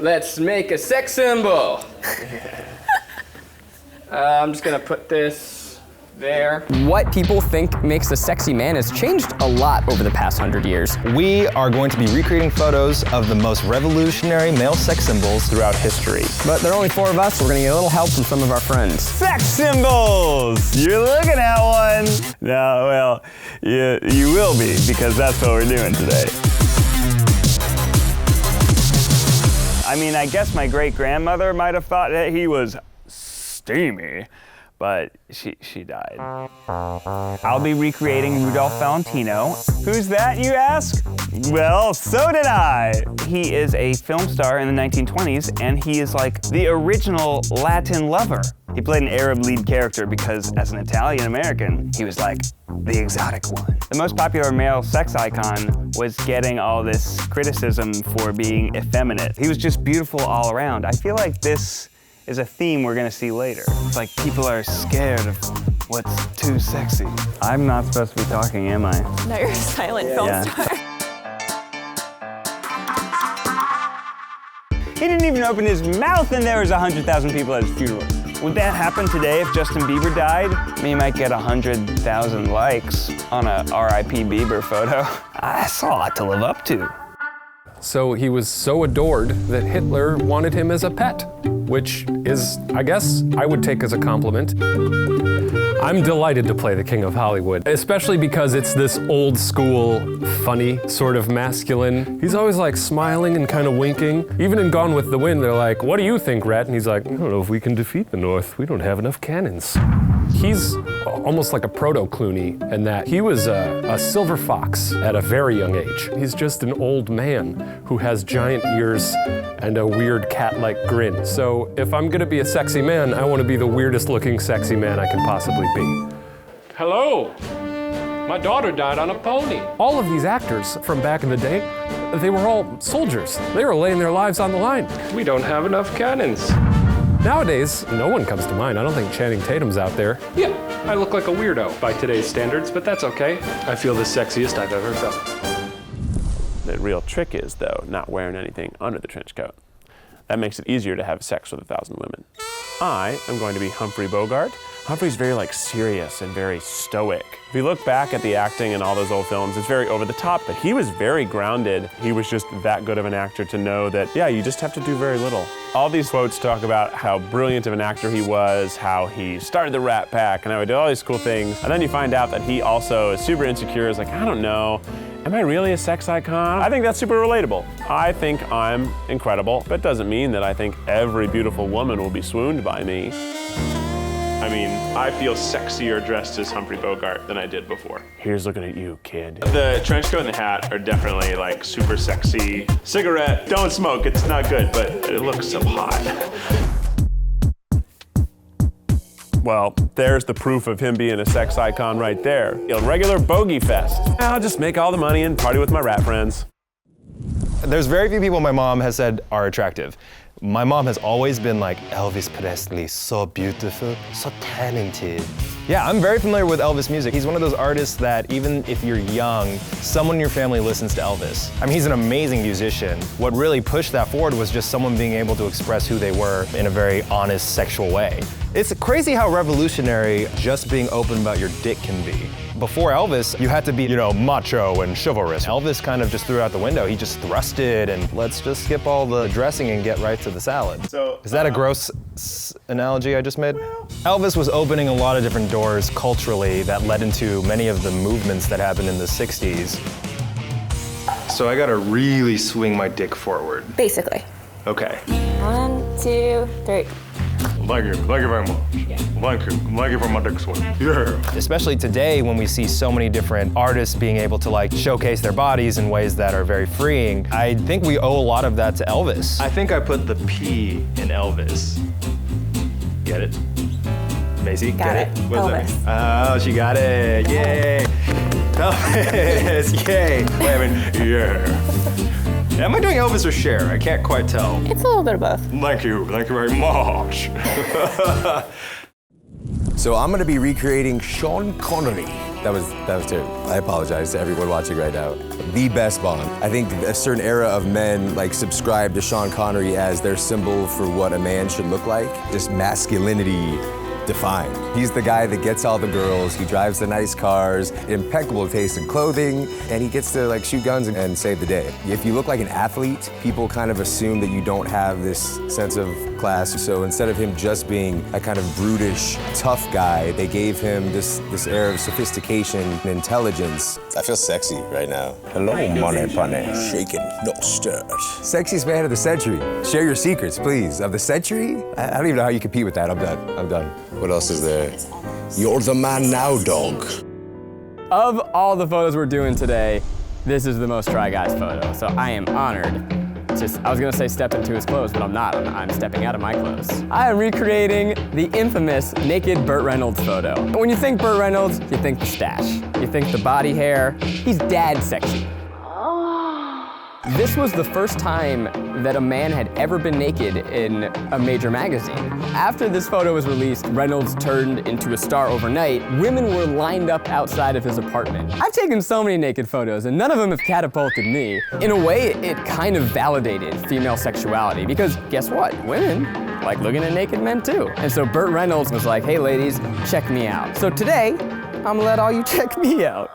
Let's make a sex symbol. I'm just gonna put this there. What people think makes a sexy man has changed a lot over the past 100 years. We are going to be recreating photos of the most revolutionary male sex symbols throughout history. But there are only 4 of us, so we're gonna get a little help from some of our friends. Sex symbols! You're looking at one. No, well, you will be, because that's what we're doing today. I mean, I guess my great-grandmother might have thought that he was steamy, but she died. I'll be recreating Rudolph Valentino. Who's that, you ask? Well, so did I. He is a film star in the 1920s, and he is like the original Latin lover. He played an Arab lead character because, as an Italian-American, he was like the exotic one. The most popular male sex icon was getting all this criticism for being effeminate. He was just beautiful all around. I feel like this is a theme we're gonna see later. It's like people are scared of what's too sexy. I'm not supposed to be talking, am I? No, you're a silent film star. He didn't even open his mouth and there was 100,000 people at his funeral. Would that happen today if Justin Bieber died? He might get 100,000 likes on a R.I.P. Bieber photo. That's a lot to live up to. So he was so adored that Hitler wanted him as a pet, which is, I guess, I would take as a compliment. I'm delighted to play the King of Hollywood, especially because it's this old school, funny, sort of masculine. He's always like smiling and kind of winking. Even in Gone with the Wind, they're like, "What do you think, Rat?" And he's like, "I don't know if we can defeat the North. We don't have enough cannons." He's almost like a proto-Clooney in that he was a silver fox at a very young age. He's just an old man who has giant ears and a weird cat-like grin. So if I'm gonna be a sexy man, I wanna be the weirdest looking sexy man I can possibly be. Hello, my daughter died on a pony. All of these actors from back in the day, they were all soldiers. They were laying their lives on the line. We don't have enough cannons. Nowadays, no one comes to mind. I don't think Channing Tatum's out there. Yeah, I look like a weirdo by today's standards, but that's okay. I feel the sexiest I've ever felt. The real trick is, though, not wearing anything under the trench coat. That makes it easier to have sex with 1,000 women. I am going to be Humphrey Bogart. Humphrey's very serious and very stoic. If you look back at the acting in all those old films, it's very over the top, but he was very grounded. He was just that good of an actor to know that, yeah, you just have to do very little. All these quotes talk about how brilliant of an actor he was, how he started the Rat Pack, and how he did all these cool things. And then you find out that he also is super insecure, is like, I don't know, am I really a sex icon? I think that's super relatable. I think I'm incredible, but it doesn't mean that I think every beautiful woman will be swooned by me. I mean, I feel sexier dressed as Humphrey Bogart than I did before. Here's looking at you, kid. The trench coat and the hat are definitely super sexy. Cigarette, don't smoke, it's not good, but it looks so hot. Well, there's the proof of him being a sex icon right there. A regular bogey fest. I'll just make all the money and party with my rat friends. There's very few people my mom has said are attractive. My mom has always been like, Elvis Presley, so beautiful, so talented. Yeah, I'm very familiar with Elvis music. He's one of those artists that even if you're young, someone in your family listens to Elvis. I mean, he's an amazing musician. What really pushed that forward was just someone being able to express who they were in a very honest, sexual way. It's crazy how revolutionary just being open about your dick can be. Before Elvis, you had to be, macho and chivalrous. Elvis kind of just threw it out the window. He just thrusted and let's just skip all the dressing and get right to the salad. So, is that a gross analogy I just made? Elvis was opening a lot of different doors culturally that led into many of the movements that happened in the 60s. So I gotta really swing my dick forward. Basically. Okay. 1, 2, 3. Thank you very much. Yeah. Thank you for my dick swing. Yeah. Especially today when we see so many different artists being able to showcase their bodies in ways that are very freeing, I think we owe a lot of that to Elvis. I think I put the P in Elvis. Get it? Macy, got get it? What's that? Oh, she got it, yay. Elvis, yay. Wait, I mean, yeah. Am I doing Elvis or Cher? I can't quite tell. It's a little bit of both. Thank you very much. So I'm gonna be recreating Sean Connery. That was terrible. I apologize to everyone watching right now. The best Bond. I think a certain era of men like subscribe to Sean Connery as their symbol for what a man should look like. Just masculinity defined. He's the guy that gets all the girls, he drives the nice cars, impeccable taste in clothing, and he gets to like shoot guns and save the day. If you look like an athlete, people kind of assume that you don't have this sense of class. So instead of him just being a kind of brutish, tough guy, they gave him this air of sophistication and intelligence. I feel sexy right now. Hello, money bunny. Shaken, not stirred. Sexiest man of the century. Share your secrets, please. Of the century? I don't even know how you compete with that. I'm done. What else is there? You're the man now, dog. Of all the photos we're doing today, this is the most Try Guys photo. So I am honored. I was gonna say step into his clothes, but I'm not. I'm stepping out of my clothes. I am recreating the infamous naked Burt Reynolds photo. When you think Burt Reynolds, you think the stash. You think the body hair. He's dad sexy. This was the first time that a man had ever been naked in a major magazine. After this photo was released, Reynolds turned into a star overnight. Women were lined up outside of his apartment. I've taken so many naked photos, and none of them have catapulted me. In a way, it kind of validated female sexuality, because guess what? Women like looking at naked men too. And so Burt Reynolds was like, hey ladies, check me out. So today, I'm gonna let all you check me out.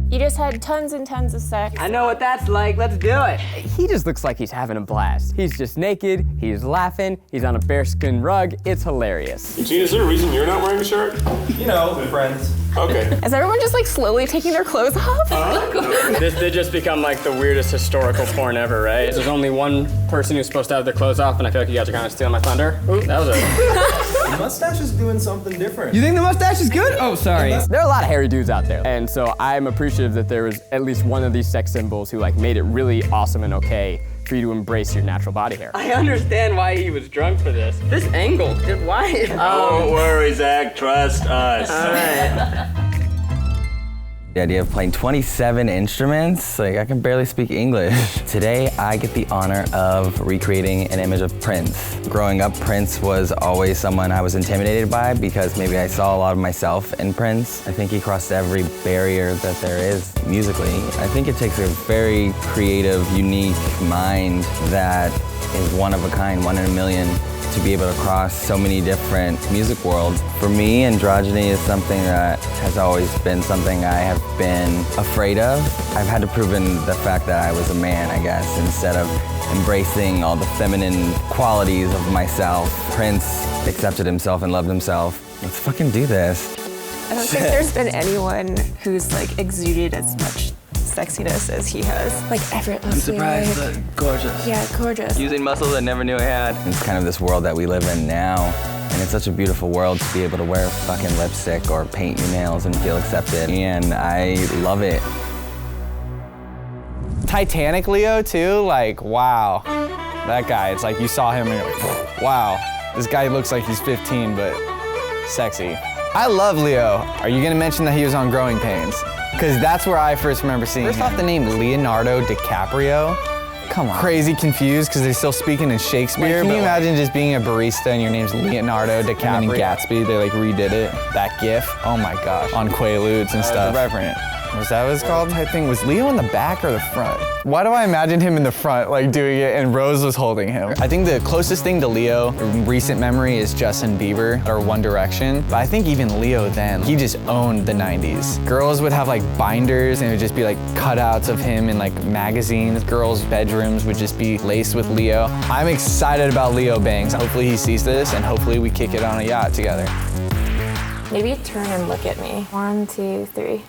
You just had tons and tons of sex. I know what that's like, let's do it. He just looks like he's having a blast. He's just naked, he's laughing, he's on a bearskin rug, it's hilarious. Eugene, is there a reason you're not wearing a shirt? You know, friends. Okay. Is everyone just like slowly taking their clothes off? This did just become like the weirdest historical porn ever, right? There's only one person who's supposed to have their clothes off, and I feel like you guys are kind of stealing my thunder. Ooh, that was The mustache is doing something different. You think the mustache is good? Oh, sorry. There are a lot of hairy dudes out there, and so I'm appreciative that there was at least one of these sex symbols who like made it really awesome and okay for you to embrace your natural body hair. I understand why he was drunk for this. This angle, why? Don't worry, Zach, trust us. All right. The idea of playing 27 instruments, like I can barely speak English. Today, I get the honor of recreating an image of Prince. Growing up, Prince was always someone I was intimidated by because maybe I saw a lot of myself in Prince. I think he crossed every barrier that there is musically. I think it takes a very creative, unique mind that is one of a kind, one in a million, to be able to cross so many different music worlds. For me, androgyny is something that has always been something I have been afraid of. I've had to prove the fact that I was a man, I guess, instead of embracing all the feminine qualities of myself. Prince accepted himself and loved himself. Let's fucking do this. I don't think there's been anyone who's like exuded as much sexiness as he has. Like effortlessly. I'm surprised, but gorgeous. Yeah, gorgeous. Using muscles I never knew I had. It's kind of this world that we live in now, and it's such a beautiful world to be able to wear fucking lipstick or paint your nails and feel accepted, and I love it. Titanic Leo too, like, wow. That guy, it's like you saw him and you're like, wow. This guy looks like he's 15, but sexy. I love Leo. Are you gonna mention that he was on Growing Pains? Because that's where I first remember seeing him. First off, the name Leonardo DiCaprio. Come on. Crazy confused because they're still speaking in Shakespeare. Like, can you imagine just being a barista and your name's Leonardo DiCaprio? And in Gatsby, they like redid it. That gif, oh my gosh. On Quaaludes and stuff. The Reverend. Was that what it's called? Type thing. Was Leo in the back or the front? Why do I imagine him in the front, like doing it, and Rose was holding him? I think the closest thing to Leo in recent memory is Justin Bieber or One Direction. But I think even Leo then, he just owned the 90s. Girls would have like binders and it would just be like cutouts of him in like magazines. Girls' bedrooms would just be laced with Leo. I'm excited about Leo bangs. Hopefully he sees this and hopefully we kick it on a yacht together. Maybe turn and look at me. 1, 2, 3.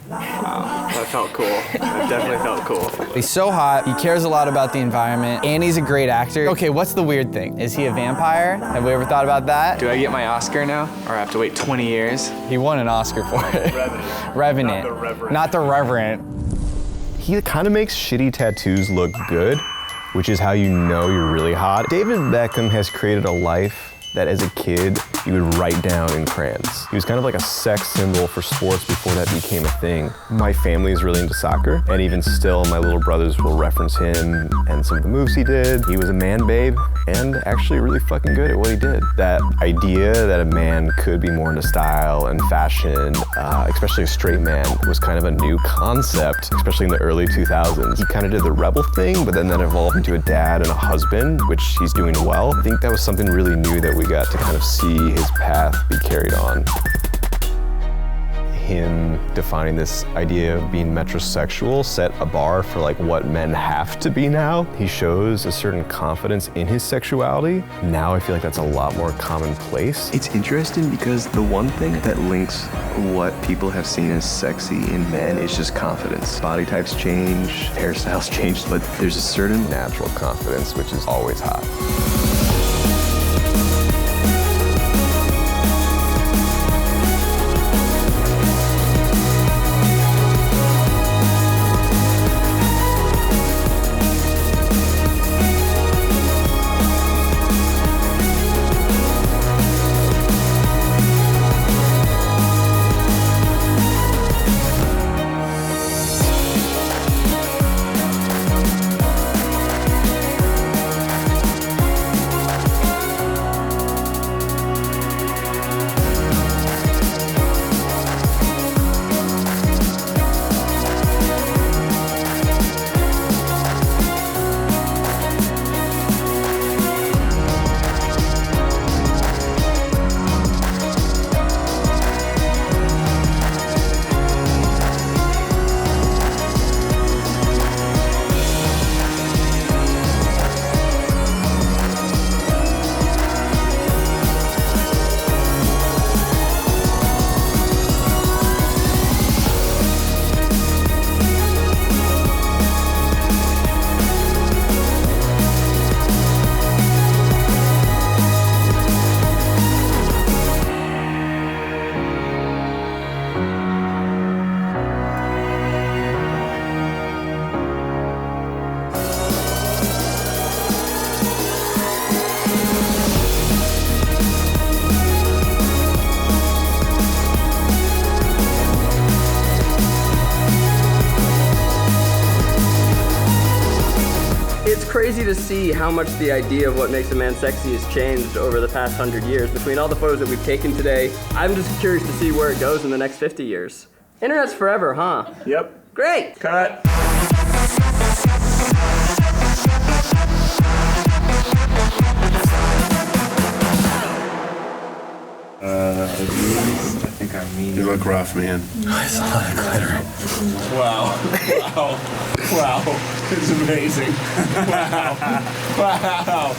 Wow, that felt cool. That definitely felt cool. He's so hot, he cares a lot about the environment, and he's a great actor. Okay, what's the weird thing? Is he a vampire? Have we ever thought about that? Do I get my Oscar now? Or I have to wait 20 years? He won an Oscar for it. Revenant. Not the Reverend. Not the Reverend. He kind of makes shitty tattoos look good, which is how you know you're really hot. David Beckham has created a life that as a kid you would write down in crayons. He was kind of like a sex symbol for sports before that became a thing. My family is really into soccer, and even still my little brothers will reference him and some of the moves he did. He was a man babe and actually really fucking good at what he did. That idea that a man could be more into style and fashion, especially a straight man, was kind of a new concept, especially in the early 2000s. He kind of did the rebel thing, but then that evolved into a dad and a husband, which he's doing well. I think that was something really new that we got to kind of see his path be carried on. Him defining this idea of being metrosexual set a bar for like what men have to be now. He shows a certain confidence in his sexuality. Now I feel like that's a lot more commonplace. It's interesting because the one thing that links what people have seen as sexy in men is just confidence. Body types change, hairstyles change, but there's a certain natural confidence, which is always hot. It's crazy to see how much the idea of what makes a man sexy has changed over the past 100 years. Between all the photos that we've taken today, I'm just curious to see where it goes in the next 50 years. Internet's forever, huh? Yep. Great! Cut. I think I'm mean. You look rough, man. It's a lot of glitter. Wow. Wow. Wow. It's amazing. Wow. Wow.